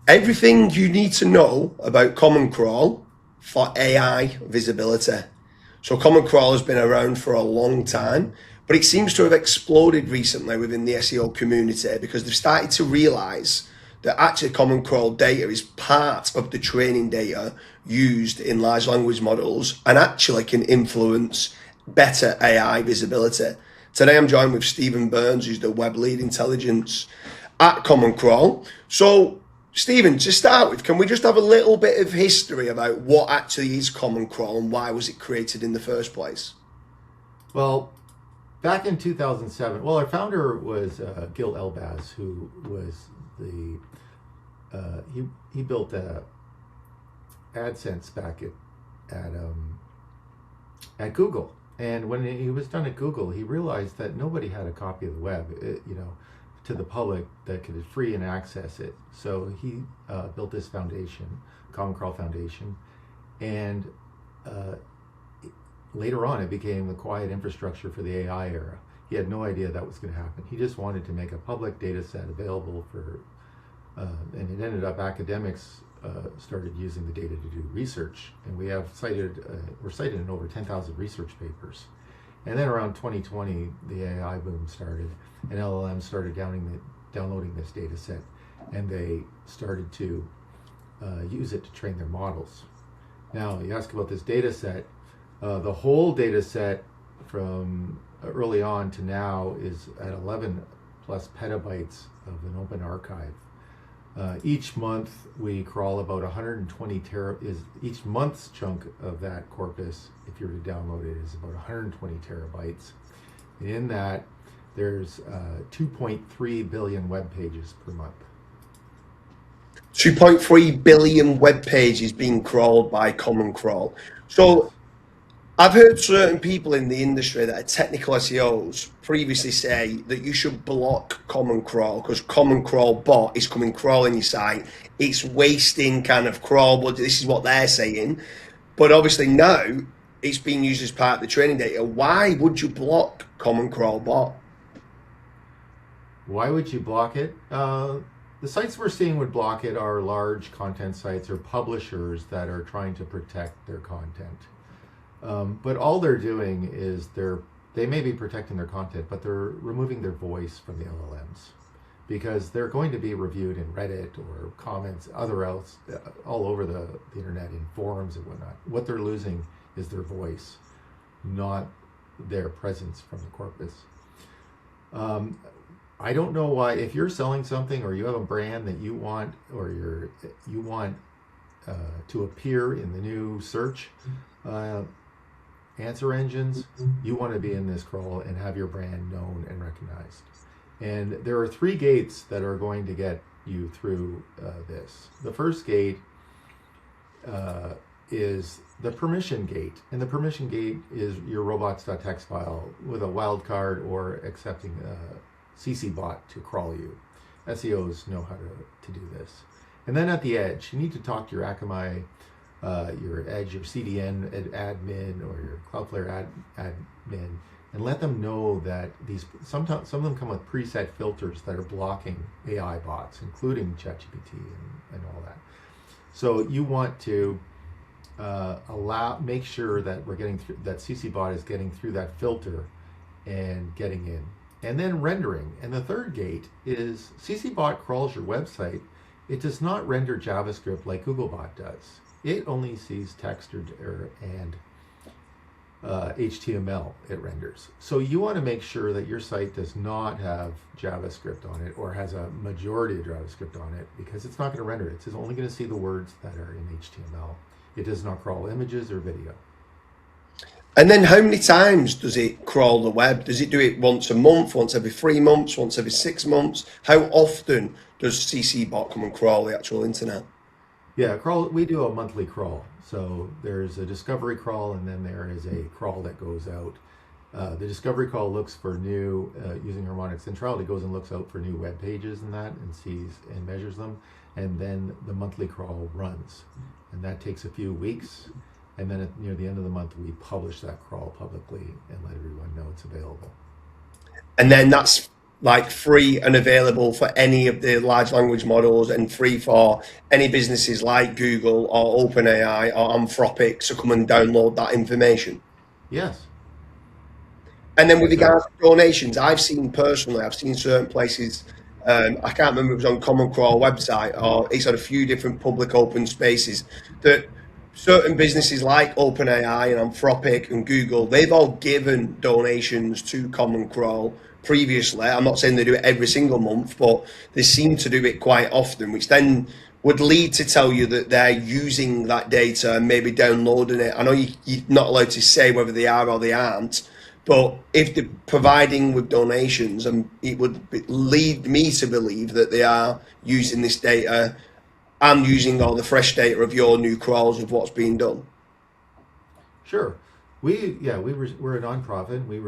Everything you need to know about Common Crawl for AI visibility. So Common Crawl has been around for a long time, but it seems to have exploded recently within the SEO community because they've started to realize that actually Common Crawl data is part of the training data used in large language models and actually can influence better AI visibility. Today I'm joined with Stephen Burns, who's the web lead intelligence at Common Crawl. So Stephen, to start with, can we just have a little bit of history about what actually is Common Crawl and why was it created in the first place? Well, back in 2007, our founder was Gil Elbaz, who was he built AdSense back at Google. And when he was done at Google, he realized that nobody had a copy of the web, to the public that could free and access it. So he built this foundation, Common Crawl Foundation, and later on it became the quiet infrastructure for the AI era. He had no idea that was going to happen. He just wanted to make a public data set available for, and it ended up academics started using the data to do research, and we're cited in over 10,000 research papers. And then around 2020, the AI boom started, and LLMs started downloading this data set, and they started to use it to train their models. Now, you ask about this data set. The whole data set from early on to now is at 11 plus petabytes of an open archive. Each month we crawl about 120 each month's chunk of that corpus, if you were to download it, is about 120 terabytes. And in that, there's 2.3 billion web pages per month. 2.3 billion web pages being crawled by Common Crawl. So I've heard certain people in the industry that are technical SEOs previously say that you should block Common Crawl because Common Crawl bot is coming crawling your site. It's wasting kind of crawl, but this is what they're saying. But obviously now it's being used as part of the training data. Why would you block Common Crawl bot? Why would you block it? The sites we're seeing would block it are large content sites or publishers that are trying to protect their content. But all they're doing is they may be protecting their content, but they're removing their voice from the LLMs because they're going to be reviewed in Reddit or comments, all over the internet in forums and whatnot. What they're losing is their voice, not their presence from the corpus. I don't know why, if you're selling something or you have a brand that you want, or you want to appear in the new search answer engines, you want to be in this crawl and have your brand known and recognized. And there are 3 gates that are going to get you through this. The first gate is the permission gate, and the permission gate is your robots.txt file with a wildcard or accepting CCBot to crawl you. SEOs know how to do this. And then at the edge, you need to talk to your Akamai, your Edge, your CDN admin, or your Cloudflare admin, and let them know that some of them come with preset filters that are blocking AI bots, including ChatGPT and all that. So you want to make sure that that CCBot is getting through that filter and getting in. And then rendering. And the third gate is CCBot crawls your website. It does not render JavaScript like Googlebot does. It only sees text and HTML it renders. So you want to make sure that your site does not have JavaScript on it or has a majority of JavaScript on it, because it's not going to render it. It's only going to see the words that are in HTML. It does not crawl images or video. And then how many times does it crawl the web? Does it do it once a month, once every 3 months, once every 6 months? How often does CCBot come and crawl the actual internet? Yeah, we do a monthly crawl. So there's a discovery crawl, and then there is a crawl that goes out. The discovery crawl looks for new, using Harmonic Centrality, goes and looks out for new web pages and that, and sees and measures them. And then the monthly crawl runs, and that takes a few weeks. And then near the end of the month, we publish that crawl publicly and let everyone know it's available. And then that's like free and available for any of the large language models and free for any businesses like Google or OpenAI or Anthropic to come and download that information. Yes. And then with So regards to donations, I've seen certain places. I can't remember if it was on Common Crawl website or it's on a few different public open spaces that certain businesses like OpenAI and Anthropic and Google, they've all given donations to Common Crawl previously. I'm not saying they do it every single month, but they seem to do it quite often, which then would lead to tell you that they're using that data and maybe downloading it. I know you're not allowed to say whether they are or they aren't, but if they're providing with donations, and it would lead me to believe that they are using this data and using all the fresh data of your new crawls of what's being done. sure. We're a nonprofit. We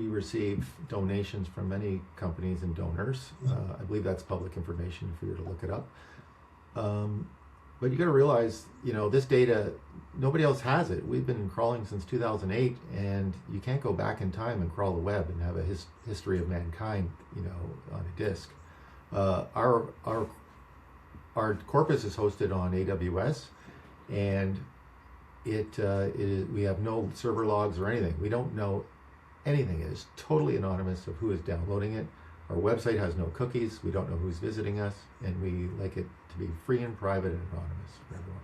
receive donations from many companies and donors. I believe that's public information if you were to look it up. But you got to realize, this data, nobody else has it. We've been crawling since 2008, and you can't go back in time and crawl the web and have a history of mankind, on a disk. Our corpus is hosted on AWS, and we have no server logs or anything. We don't know anything. It is totally anonymous of who is downloading it. Our website has no cookies. We don't know who's visiting us, and we like it to be free and private and anonymous for everyone.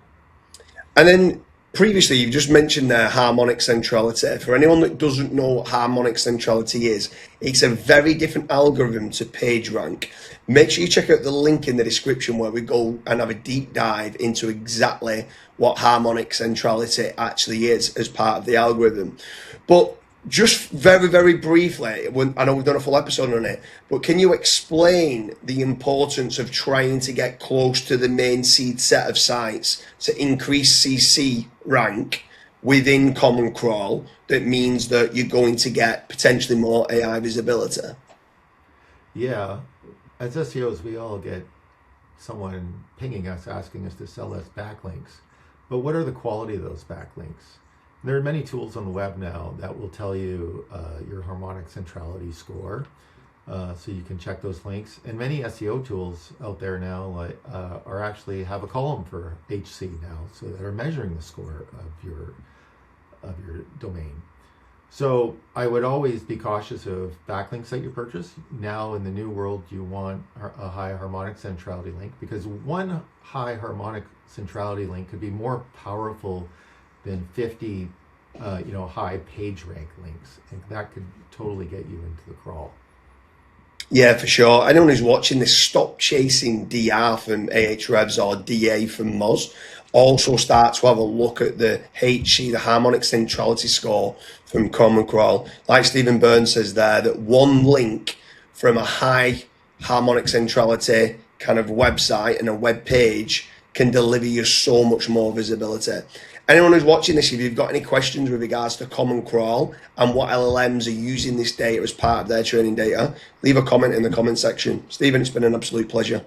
And then previously, you've just mentioned there harmonic centrality. For anyone that doesn't know what harmonic centrality is, it's a very different algorithm to PageRank. Make sure you check out the link in the description where we go and have a deep dive into exactly what harmonic centrality actually is as part of the algorithm. But just very, very briefly, I know we've done a full episode on it, but can you explain the importance of trying to get close to the main seed set of sites to increase CC rank within Common Crawl? That means that you're going to get potentially more AI visibility. Yeah, as SEOs, we all get someone pinging us, asking us to sell us backlinks. But what are the quality of those backlinks? There are many tools on the web now that will tell you your harmonic centrality score, so you can check those links. And many SEO tools out there now are actually have a column for HC now, so that are measuring the score of your domain. So I would always be cautious of backlinks that you purchase. Now in the new world, you want a high harmonic centrality link, because one high harmonic centrality link could be more powerful than 50 high page rank links, and that could totally get you into the crawl. Yeah, for sure. Anyone who's watching this, stop chasing DR from Ahrefs or DA from Moz. Also start to have a look at the HC, the harmonic centrality score from Common Crawl. Like Stephen Burns says there, that one link from a high harmonic centrality kind of website and a web page can deliver you so much more visibility. Anyone who's watching this, if you've got any questions with regards to Common Crawl and what LLMs are using this data as part of their training data, leave a comment in the comment section. Stephen, it's been an absolute pleasure.